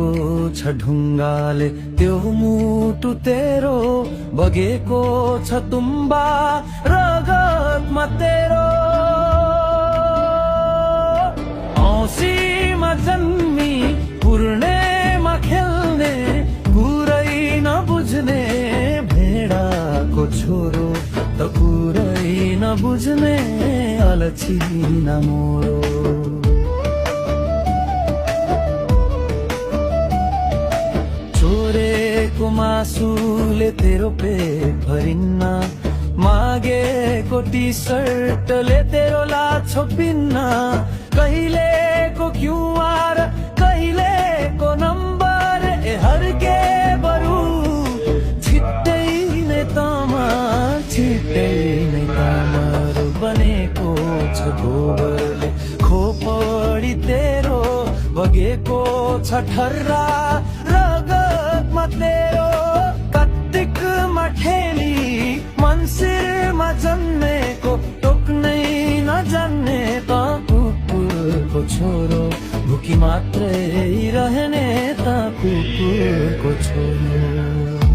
बनेको छ ढुङ्गाले त्यो मुटु तेरो, बगेको छ तुम्बा रगतमा तेरो। औँसीमा जन्मी पूर्णेमा खेल्ने, कुरै नबुझ्ने भेडाको छोरो त कुरै नबुझ्ने अलछी नमोरो। चोरेको मासुले तेरो पेट भरिन्न, मागेको टी सर्टले तेरो लाज छोपिन्न। कहिलेको क्युआर कहिलेको नम्बर हर्के बरु छिट्टै नै तमर, छिट्टै नै तमर बनेको छ गोबरले खोपडी तेरो, बगेको छ ठर्रा रगतमा तेरो। कत्तिकमा ठेली मन्सिरमा जन्मेको, टोक्नै नजान्ने त कुकुरको छोरो, भुकी मात्रै रहने त कुकुरको छोरो।